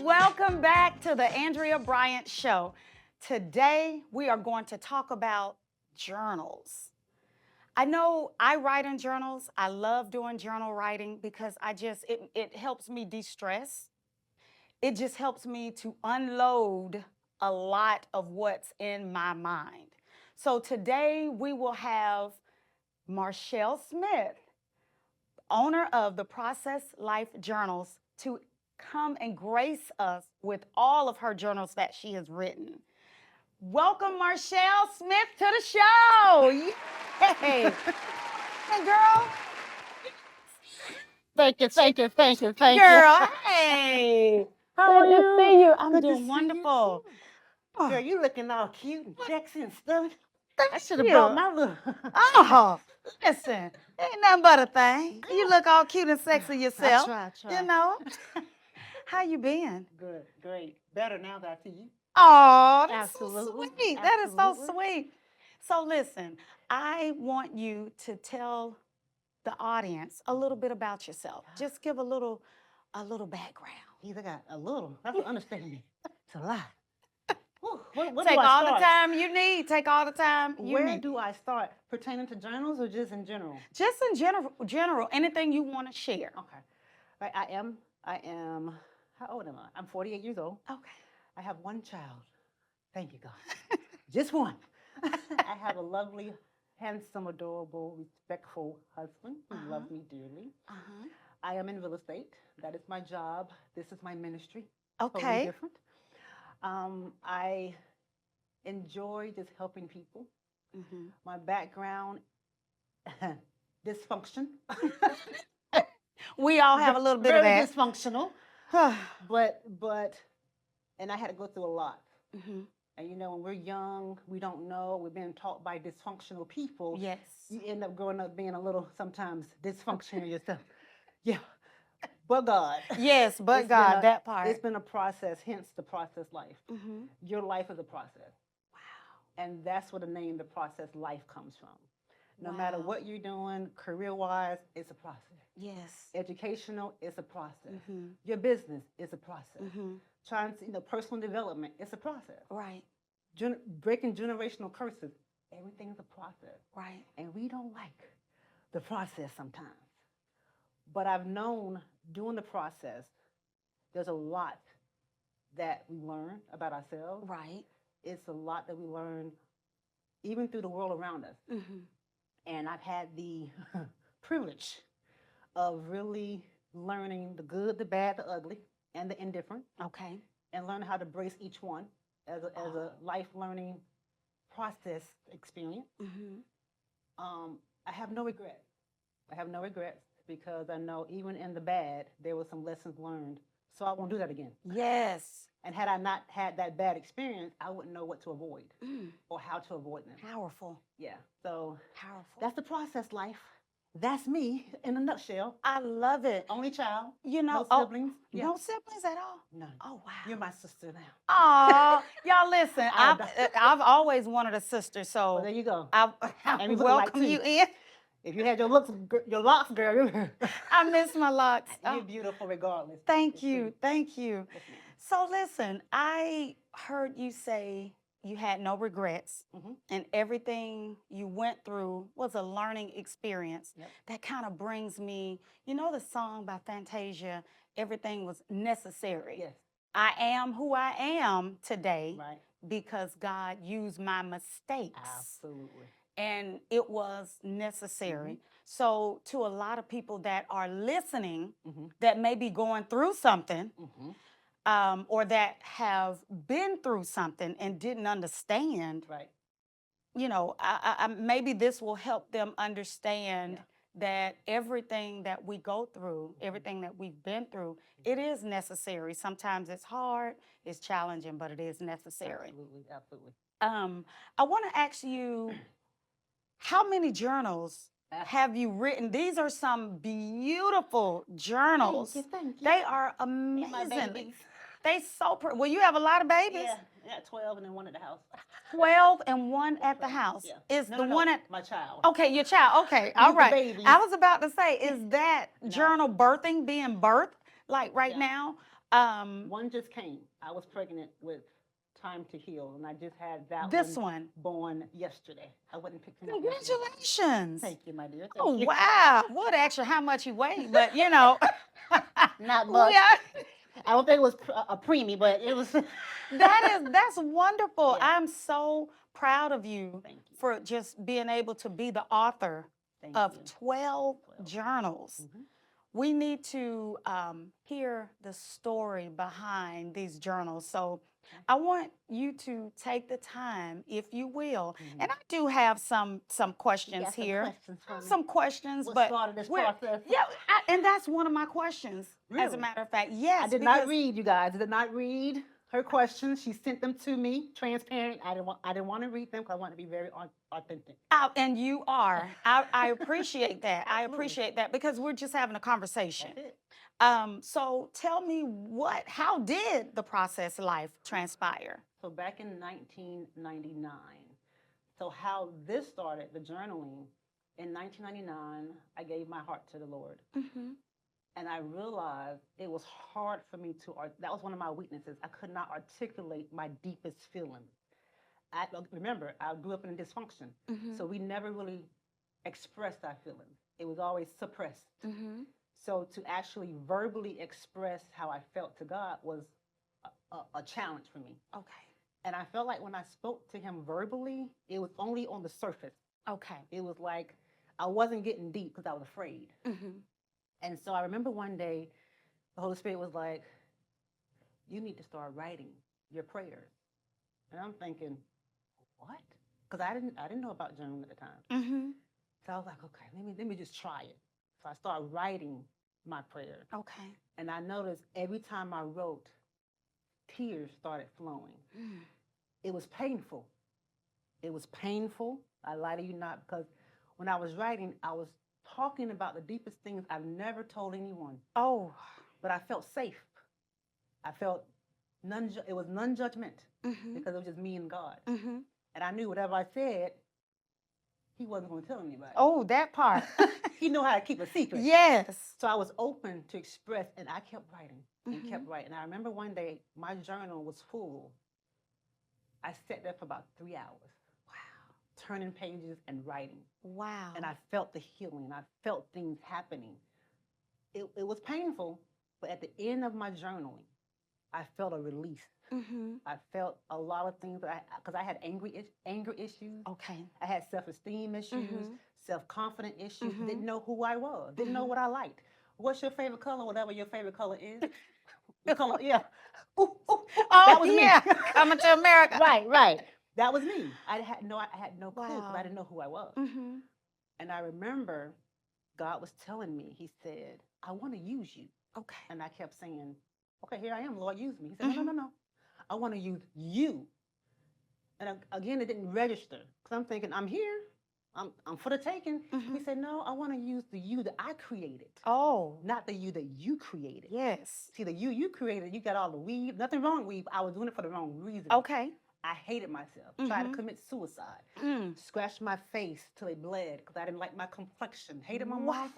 welcome back to the Andrea Bryant Show. Today, we are going to talk about journals. I know I write in journals. I love doing journal writing because it helps me de-stress. It just helps me to unload a lot of what's in my mind. So today, we will have Marchelle Smith, owner of the Process Life Journals, to come and grace us with all of her journals that she has written. Welcome, Marchelle Smith, to the show. Yay. Hey, girl. Thank you. Girl, hey. How are Good to you? see you. I'm Good to doing see you, wonderful. too. Oh, Girl, you looking all cute and sexy and stuff. I should have you. brought my little. Oh, listen, ain't nothing but a thing. You look all cute and sexy yourself. I try. You know. How you been? Good, great. Better now that I see you. Oh, that's Absolutely, so sweet. That is so absolutely. sweet. So listen, I want you to tell the audience a little bit about yourself. Just give a little background. Either got a little. That's an understatement. It's a lot. Whew, where do Take I all the start? time you need. Take all the time you Where need. do I start? Pertaining to journals or just in general? Just in general, anything you want to share. Okay. Right. I am. How old am I? I'm 48 years old. Okay. I have one child. Thank you, God. Just one. I have a lovely, handsome, adorable, respectful husband who loves me dearly. Uh-huh. I am in real estate. That is my job. This is my ministry. Totally Okay. different. I enjoy just helping people. My background, dysfunction. We all have a little bit of Very that. dysfunctional. But, and I had to go through a lot. And you know, when we're young, we don't know. We're being taught by dysfunctional people. Yes. You end up growing up being a little sometimes dysfunctional yourself. Yeah. But God. Yes, but It's God, been a- that part. It's been a process, hence the process life. Your life is a process. Wow. And that's where the name, the process life, comes from. No matter Wow. what you're doing, career-wise, it's a process. Yes. Educational, it's a process. Your business is a process. Trying to, personal development, it's a process. Right. Breaking generational curses, everything's a process. Right. And we don't like the process sometimes. But I've known during the process, there's a lot that we learn about ourselves. Right. It's a lot that we learn even through the world around us. And I've had the privilege of really learning the good, the bad, the ugly, and the indifferent, Okay. and learn how to brace each one as a life learning process experience. I have no regrets. I have no regrets because I know even in the bad, there were some lessons learned. So I won't do that again. Yes. And had I not had that bad experience, I wouldn't know what to avoid or how to avoid them. Powerful. Yeah. So Powerful. that's the process life. That's me in a nutshell. I love it. Only child. You know, No siblings. Yeah. No siblings at all? None. Oh, wow. You're my sister now. Aw, y'all listen, I've always wanted a sister, so Well, there you go. I And we look alike, welcome too. you in. If you had your locks, girl, you're I miss my locks. Oh, beautiful regardless. thank It's you. true. Thank you. Yes, ma'am. So listen, I heard you say you had no regrets and everything you went through was a learning experience. Yep. That kind of brings me, you know the song by Fantasia, Everything Was Necessary. Yes. I am who I am today Right. because God used my mistakes. Absolutely. And it was necessary. So to a lot of people that are listening that may be going through something or that have been through something and didn't understand, Right. you know, maybe this will help them understand that everything that we go through, everything that we've been through, it is necessary. Sometimes it's hard, it's challenging, but it is necessary. Absolutely. Absolutely. I want to ask you, how many journals have you written? These are some beautiful journals. Thank you. They are And my amazing. babies. They so pretty. Well, you have a lot of babies. Yeah. I got 12 and then one at the house. 12 and one at the house. Yeah. Is No, the no, no, one at my child. Okay, your child. Okay, all the right. babies. I was about to say, is that journal birthing being birthed like right now? One just came. I was pregnant with Time to Heal, and I just had that This one. born yesterday. I wouldn't pick him up yesterday. Congratulations. Thank you, my dear. Oh, Thank you. wow. What extra how much he weighed, but you know. Not We much. are- I don't think it was a preemie, but it was. that's wonderful. Yeah. I'm so proud of you Thank you. for just being able to be the author Thank of you. 12 12. journals. Mhm. We need to hear the story behind these journals. So I want you to take the time, if you will. And I do have some questions got some here. questions for me. Some questions, What but started this we're- process? yeah, and that's one of my questions. As a Really? matter of fact, yes. I did not read, you guys. I did not read her questions. She sent them to me, transparent. I didn't want to read them because I want to be very authentic. And you are. I appreciate that. I Absolutely. appreciate that because we're just having a conversation. That's it. So tell me how did the process life transpire? So back in 1999. So how this started, the journaling, in 1999, I gave my heart to the Lord. Mm-hmm. And I realized it was hard for me that was one of my weaknesses. I could not articulate my deepest feelings. Remember, I grew up in dysfunction. Mm-hmm. So we never really expressed our feelings. It was always suppressed. Mm-hmm. So to actually verbally express how I felt to God was a challenge for me. Okay. And I felt like when I spoke to him verbally, it was only on the surface. Okay. It was like I wasn't getting deep because I was afraid. Mm-hmm. And so I remember one day, the Holy Spirit was like, you need to start writing your prayers. And I'm thinking, what? Because I didn't know about journaling at the time. Mm-hmm. So I was like, okay, let me just try it. So I started writing my prayer. Okay. And I noticed every time I wrote, tears started flowing. Mm. It was painful. It was painful. I lie to you not, because when I was writing, I was talking about the deepest things I've never told anyone. Oh. But I felt safe. I felt it was non-judgment Mm-hmm. because it was just me and God. Mm-hmm. And I knew whatever I said, he wasn't going to tell anybody. Oh, that part. He knew how to keep a secret. Yes. So I was open to express, and I kept writing and Mm-hmm. kept writing. I remember one day my journal was full. I sat there for about 3 hours. Wow. Turning pages and writing. Wow. And I felt the healing. I felt things happening. It was painful, but at the end of my journaling, I felt a release. Mm-hmm. I felt a lot of things because I had anger issues. Okay. I had self-esteem issues, Mm-hmm. self-confidence issues. Mm-hmm. Didn't know who I was. Didn't know what I liked. What's your favorite color? Whatever your favorite color is. The color, yeah. Ooh, ooh, ooh. Oh, That was yeah. me. Coming to America. Right. That was me. I had no clue because Wow. I didn't know who I was. Mm-hmm. And I remember God was telling me, he said, I want to use you. Okay. And I kept saying, okay, here I am, Lord, use me. He said, no. I want to use you. And again, it didn't register because I'm thinking, I'm here. I'm for the taking. Mm-hmm. He said, no, I want to use the you that I created, Oh. not the you that you created. Yes. See, the you created, you got all the weave. Nothing wrong with weave. I was doing it for the wrong reason. Okay. I hated myself. Tried to commit suicide. Scratched my face till it bled because I didn't like my complexion. Hated my mom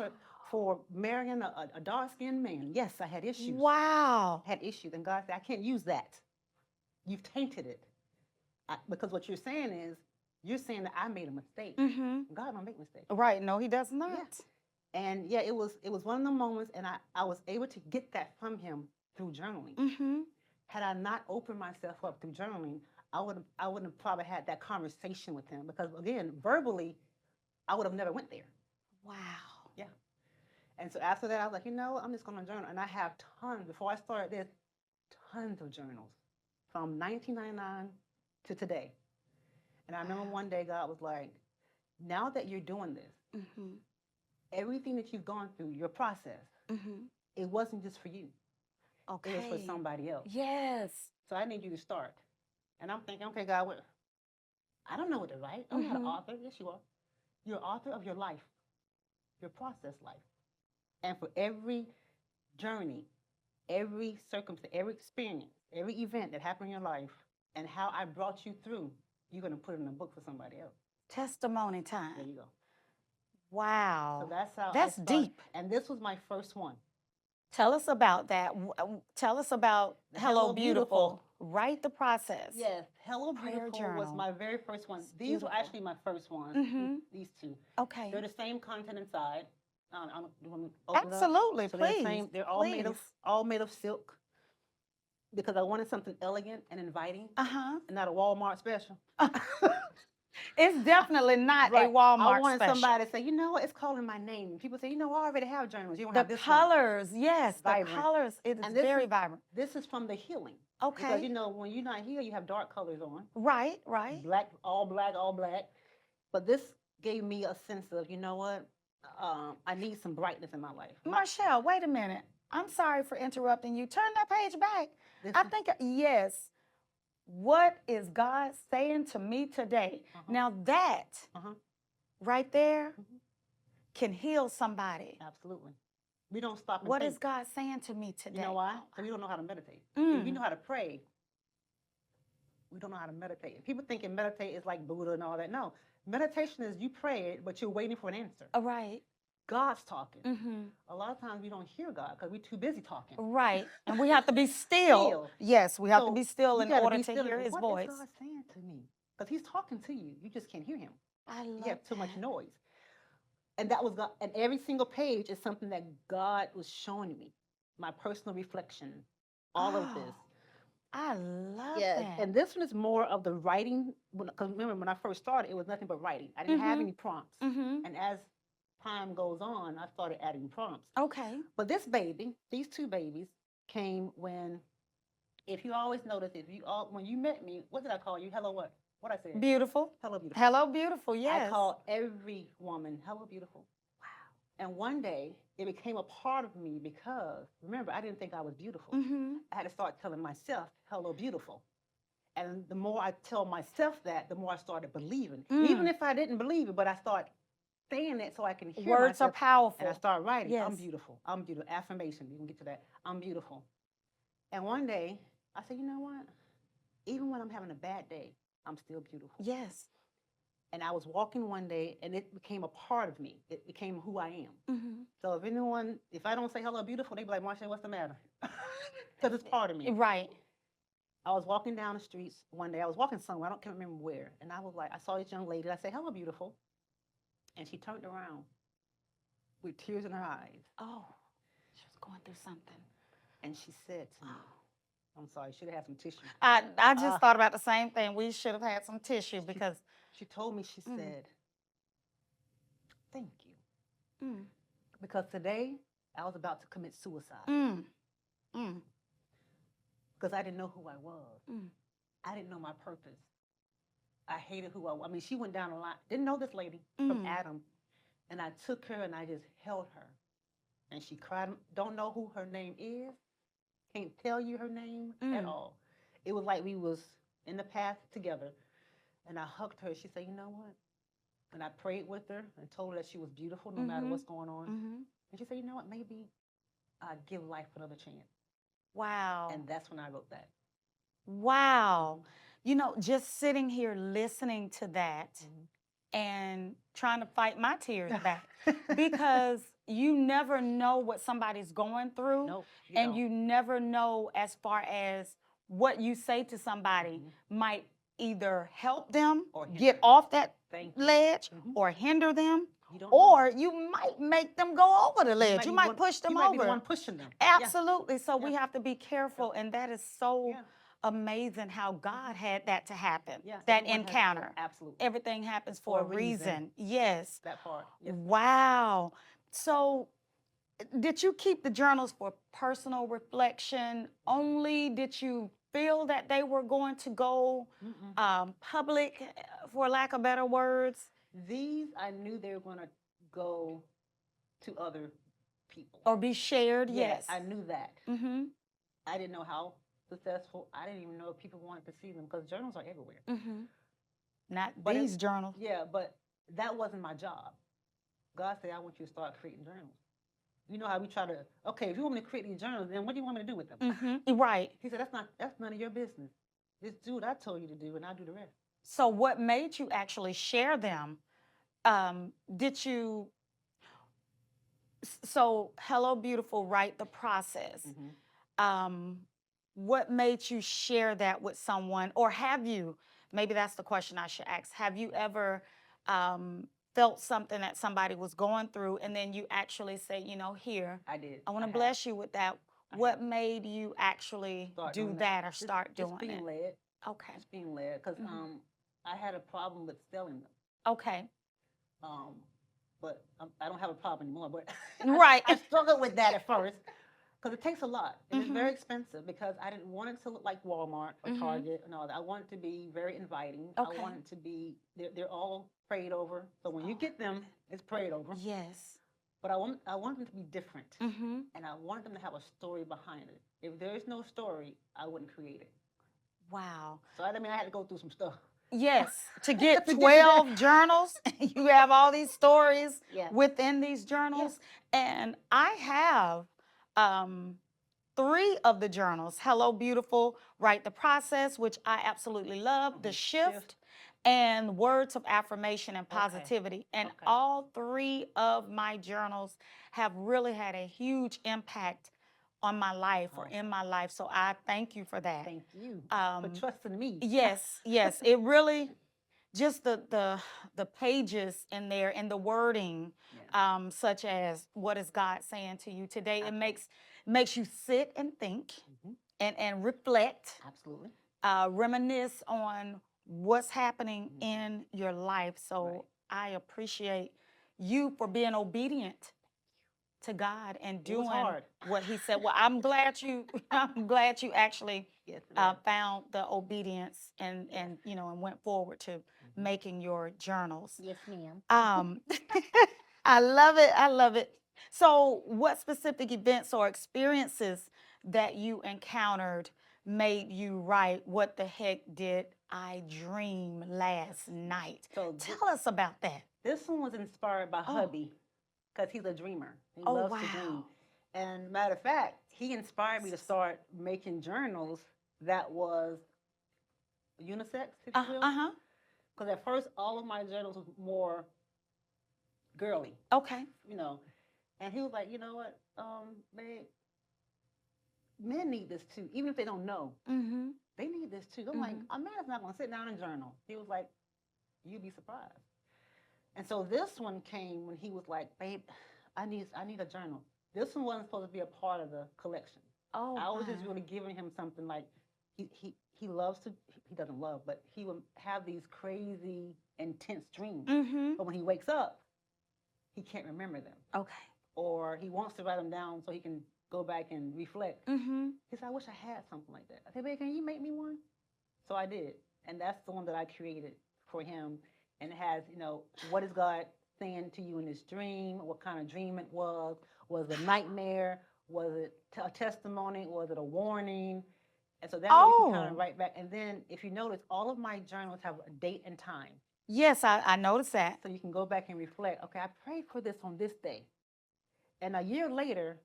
for marrying a dark-skinned man. Yes, I had issues. Wow. Had issues. And God said, I can't use that. You've tainted it. Because what you're saying is, you're saying that I made a mistake. Mm-hmm. God don't make mistakes. Right. No, he does not. Yeah. And yeah, it was one of the moments, and I was able to get that from him through journaling. Mm-hmm. Had I not opened myself up through journaling, I wouldn't have probably had that conversation with him because again, verbally, I would have never went there. Wow. Yeah. And so after that, I was like, I'm just going to journal. And I have tons, before I started this, tons of journals from 1999 to today. And I remember one day God was like, now that you're doing this, everything that you've gone through, your process, it wasn't just for you. Okay. It was for somebody else. Yes. So I need you to start. And I'm thinking, okay, God, I don't know what to write. I'm not an author. Yes, you are. You're an author of your life, your process life. And for every journey, every circumstance, every experience, every event that happened in your life, and how I brought you through, you're going to put it in a book for somebody else. Testimony time. There you go. Wow. So that's how That's deep. And this was my first one. Tell us about that. Tell us about The Hello Hello Beautiful. Beautiful. Write the process. Yes, Hello Prayer Beautiful was journal. my very first one. It's These were beautiful. actually my first ones. These two. Okay. They're the same content inside. You want me to open it up? Absolutely. So they're the Please. same. They're all made of silk because I wanted something elegant and inviting, Uh-huh. and not a Walmart special. It's definitely not a Right. I Walmart wanted special. somebody to say, you know what, it's calling my name. People say, you know, I already have journals. You don't The have this one. colors, yes, the Vibrant. colors. It is And this very is- vibrant. This is from the healing. Okay. Because you know, when you're not here, you have dark colors on. Right, right. Black, all black, all black. But this gave me a sense of, you know what, I need some brightness in my life. Marchelle, wait a minute. I'm sorry for interrupting you. Turn that page back. This I is- think, yes. What is God saying to me today? Now that right there can heal somebody. Absolutely. We don't stop and What think. is God saying to me today? You know why? Because we don't know how to meditate. If we know how to pray, we don't know how to meditate. People thinking meditate is like Buddha and all that. No. Meditation is you pray it, but you're waiting for an answer. Right. God's talking. A lot of times we don't hear God because we're too busy talking. Right. And we have to be still. Yes, we have to be still in order to hear his voice. What is God saying to me? Because he's talking to you. You just can't hear him. I love You have too much noise. And that was God. And every single page is something that God was showing me. My personal reflection. All of this. I love that. And this one is more of the writing. Because remember, when I first started, it was nothing but writing. I didn't have any prompts. And as time goes on, I started adding prompts. Okay. But this baby, these two babies, came when, if you always notice, when you met me, what did I call you? Hello what? What I said? Beautiful. Hello beautiful. Hello beautiful, yes. I call every woman hello beautiful. Wow. And one day, it became a part of me because, remember, I didn't think I was beautiful. I had to start telling myself, hello beautiful. And the more I tell myself that, the more I started believing. Even if I didn't believe it, but I started saying it so I can hear Words myself, are powerful. and I start writing. Yes. I'm beautiful. I'm beautiful. Affirmation. We can get to that. I'm beautiful. And one day, I said, you know what? Even when I'm having a bad day, I'm still beautiful. Yes. And I was walking one day, and it became a part of me. It became who I am. So if I don't say hello beautiful, they be like, Marchelle, what's the matter? Because it's part of me. Right. I was walking down the streets one day. I was walking somewhere. Can't remember where. And I was like, I saw this young lady. I said, hello beautiful. And she turned around with tears in her eyes. Oh, she was going through something. And she said to me, I'm sorry, should have had some tissue. I just thought about the same thing. We should have had some tissue because. She told me, she said, thank you. Because today I was about to commit suicide. Because I didn't know who I was. I didn't know my purpose. I hated who I was. I mean, she went down a line. Didn't know this lady from Adam. And I took her and I just held her. And she cried. Don't know who her name is. Can't tell you her name at all. It was like we was in the path together. And I hugged her. She said, you know what? And I prayed with her and told her that she was beautiful no matter what's going on. And she said, you know what? Maybe I'd give life another chance. Wow. And that's when I wrote that. Wow. You know, just sitting here listening to that and trying to fight my tears back because you never know what somebody's going through. Nope, and you never know as far as what you say to somebody might either help them Or get off that ledge or hinder them. Or you might make them go over the ledge. You might push them you might over. Be the one pushing them. Absolutely. So we have to be careful. And that is so amazing how God had that to happen. That encounter. Absolutely. Everything happens for a reason. Yes. That part. Yes. Wow. So did you keep the journals for personal reflection only? Did you feel that they were going to go public, for lack of better words? These, I knew they were going to go to other people. Or be shared, yes. I knew that. I didn't know how successful. I didn't even know if people wanted to see them because journals are everywhere. Not these journals. Yeah, but that wasn't my job. God said, I want you to start creating journals. You know how we try to, okay, if you want me to create these journals, then what do you want me to do with them? Right. He said, that's none of your business. Just do what I told you to do, and I'll do the rest. So what made you actually share them? Did you So, Hello Beautiful, write the process. Um, what made you share that with someone, or have you? Maybe that's the question I should ask. Have you ever felt something that somebody was going through, and then you actually say, here, I did. I want I to have. bless you with that? I What have. made you actually Start do doing that or Just, start just doing being it? led. Okay. Just being led. Because I had a problem with selling them. Okay. Um, but I don't have a problem anymore. But Right. I struggled with that at first because it takes a lot and it's Mhm. very expensive. Because I didn't want it to look like Walmart or Target and all that. I want it to be very inviting. I Okay. want it to be they're all prayed over. So when you get them, it's prayed over. Yes. But I want them to be different, Mhm. and I want them to have a story behind it. If there is no story, I wouldn't create it. Wow. So I mean, I had to go through some stuff. Yes, to get To get to there. 12 journals, you have all these stories Yeah. within these journals. And I have um, 3 of the journals: Hello Beautiful, Write the Process, which I absolutely love, The Shift, and Words of Affirmation and Positivity. And Okay. all 3 of my journals have really had a huge impact on my life or in my life. So I thank you for that. Thank you for trusting me. Yes, yes. It really just the pages in there and the wording, such as what is God saying to you today. It makes you sit and think and reflect, Absolutely. reminisce on what's happening in your life. So I appreciate you for being obedient to God and It was doing hard. what He said. Well, I'm glad you I'm glad you actually Yes, ma'am. found the obedience and went forward to making your journals. Yes, ma'am. Um, I love it. I love it. So, what specific events or experiences that you encountered made you write, "What the heck did I dream last night"? So Tell us about that. this one was inspired by Oh. hubby because he's a dreamer. He Oh, loves to dream. wow. And matter of fact, he inspired me to start making journals that was unisex, if you will. Uh-huh. Because at first, all of my journals was more girly, Okay. you know. And he was like, you know what, babe, men need this too, even if they don't know. Mm-hmm. They need this too. I'm like, a man's not going to sit down and journal. He was like, you'd be surprised. And so this one came when he was like, babe, I need a journal. This one wasn't supposed to be a part of the collection. Oh, I was just wow. really giving him something like he loves to, he doesn't love, but he would have these crazy intense dreams. Mm-hmm. But when he wakes up, he can't remember them. Okay. Or he wants to write them down so he can go back and reflect. Mm-hmm. He said, I wish I had something like that. I said, babe, can you make me one? So I did. And that's the one that I created for him. And it has, what is God saying to you in this dream? What kind of dream it was? Was it a nightmare? Was it a testimony? Was it a warning? And so that way you can kind of write back. And then if you notice, all of my journals have a date and time. Yes, I noticed that. So you can go back and reflect, okay, I prayed for this on this day. And a year later,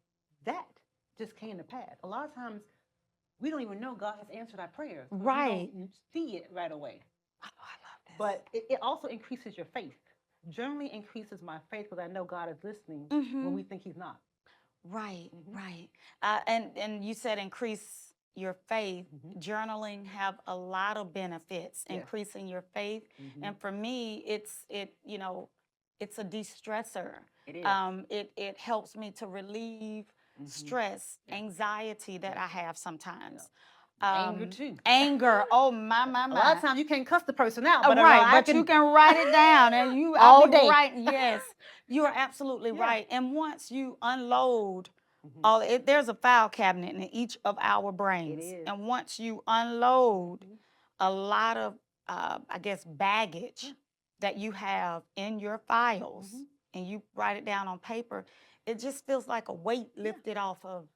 that just came to pass. A lot of times, we don't even know God has answered our prayers. Right. We don't see it right away. Oh, I love this. But it also increases your faith. Journaling increases my faith because I know God is listening when we think He's not. Right, right. And you said increase your faith. Journaling have a lot of benefits, increasing your faith. And for me, it's a de-stressor. It is. It helps me to relieve stress, anxiety that I have sometimes. Anger too. Anger. Oh my. A lot of times you can't cuss the person out, but right, but you can write it down, and you all day. Right. Yes, you are absolutely right. And once you unload there's a file cabinet in each of our brains, and once you unload a lot of, I guess, baggage that you have in your files, and you write it down on paper, it just feels like a weight lifted off of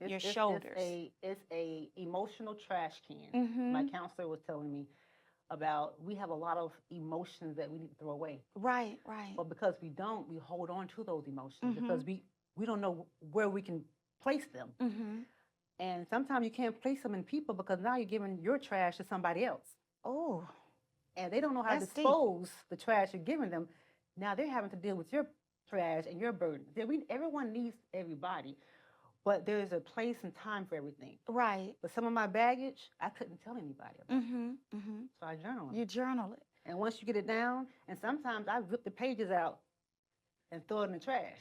your shoulders. It's a emotional trash can. My counselor was telling me about we have a lot of emotions that we need to throw away. Right, right. But because we don't, we hold on to those emotions because we don't know where we can place them. And sometimes you can't place them in people because now you're giving your trash to somebody else. Oh. And they don't know how to dispose the trash you're giving them. Now they're having to deal with your trash and your burden. Everyone needs everybody, but there's a place and time for everything. Right. But some of my baggage, I couldn't tell anybody about. Mm-hmm. So I journal it. You journal it. And once you get it down, and sometimes I rip the pages out and throw it in the trash.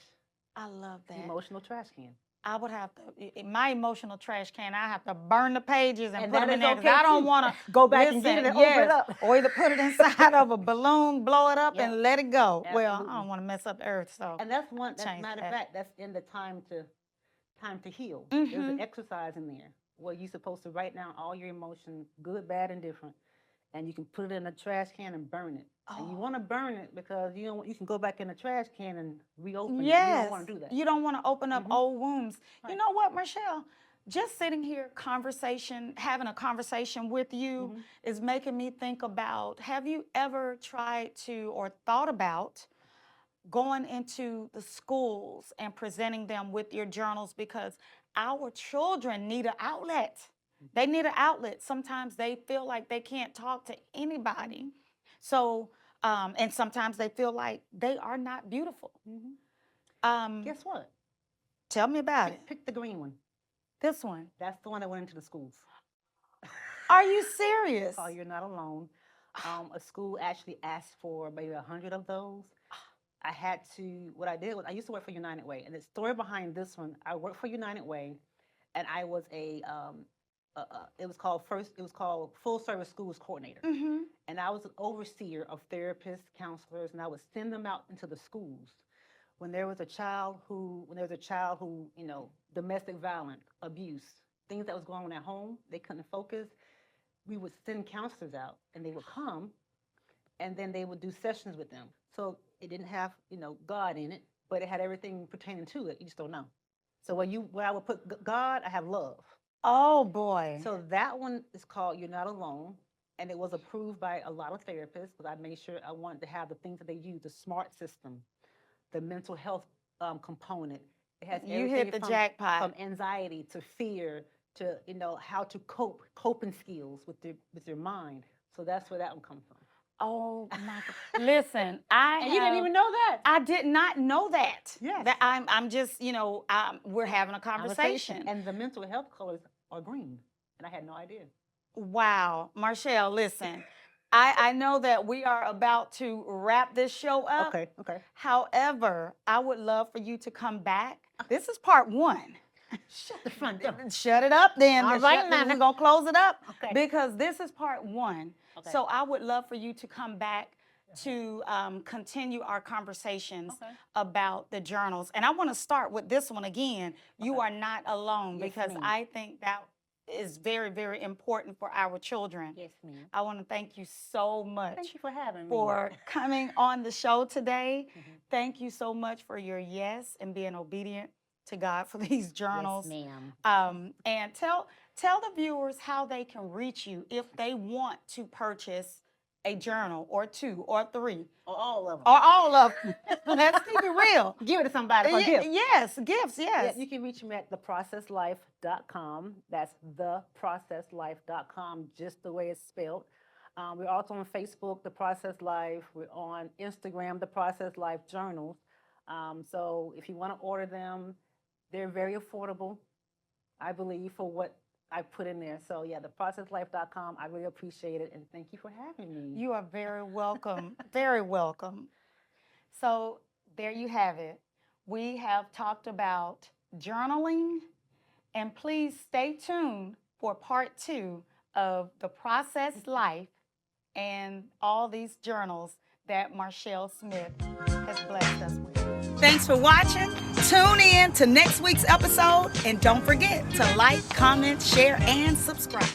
I love that. Emotional trash can. I would have to, in my emotional trash can, I have to burn the pages and put that them in is there. 'Cause okay I don't too. want to Go back and get it and open it up. Or either put it inside of a balloon, blow it up, Yep. and let it go. Well, Absolutely. I don't want to mess up the earth, so. And that's one. That's change matter that. of fact, that's in the time to heal. There's an exercise in there where you're supposed to write down all your emotions, good, bad, and different, and you can put it in a trash can and burn it. And you want to burn it because you can go back in the trash can and reopen it. You don't want to do that. You don't want to open up old wounds. Right. You know what, Marchelle? Just sitting here, having a conversation with you is making me think about, have you ever tried to or thought about going into the schools and presenting them with your journals? Because our children need an outlet. They need an outlet. Sometimes they feel like they can't talk to anybody. So, and sometimes they feel like they are not beautiful. Guess what? Tell me about it. Pick the green one. This one. That's the one that went into the schools. Are you serious? Oh, you're not alone. A school actually asked for maybe 100 of those. What I did was I used to work for United Way, and the story behind this one, I worked for United Way, and I was it was called Full Service Schools Coordinator. And I was an overseer of therapists, counselors, and I would send them out into the schools. When there was a child who, domestic violence, abuse, things that was going on at home, they couldn't focus, we would send counselors out, and they would come, and then they would do sessions with them. So it didn't have, God in it, but it had everything pertaining to it. You just don't know. So where I would put God, I have love. Oh, boy. So that one is called You're Not Alone. And it was approved by a lot of therapists because I made sure I wanted to have the things that they use, the SMART system, the mental health component. It has You hit the jackpot. From anxiety to fear to, how to coping skills with your mind. So that's where that one comes from. Oh my God! Listen, and you didn't even know that. I did not know that. Yes. That I'm just, we're having a conversation. And the mental health colors are green, and I had no idea. Wow, Marchelle, listen. I know that we are about to wrap this show up. Okay. However, I would love for you to come back. This is part 1. Shut the front door. Shut it up then. All right, we're going to close it up. Okay. Because this is part 1. Okay. So I would love for you to come back to continue our conversations about the journals. And I want to start with this one again. You are not alone, Yes, because ma'am. I think that is very, very important for our children. Yes, ma'am. I want to thank you so much Thank you for having me. for coming on the show today. Thank you so much for your yes and being obedient to God for these journals. Yes, ma'am. And tell the viewers how they can reach you if they want to purchase a journal or 2 or 3 Or all of them. or all of them. Let's keep it real. Give it to somebody for a gift. Yes, gifts, yes. Yeah, you can reach me at theprocesslife.com. That's theprocesslife.com, just the way it's spelled. We're also on Facebook, The Process Life. We're on Instagram, The Process Life Journals. So if you want to order them, they're very affordable, I believe, for what I put in there. So yeah, theprocesslife.com. I really appreciate it, and thank you for having me. You are very welcome. Very welcome. So there you have it. We have talked about journaling, and please stay tuned for part 2 of The Process Life and all these journals that Marchelle Smith has blessed us with. Thanks for watching. Tune in to next week's episode, and don't forget to like, comment, share, and subscribe.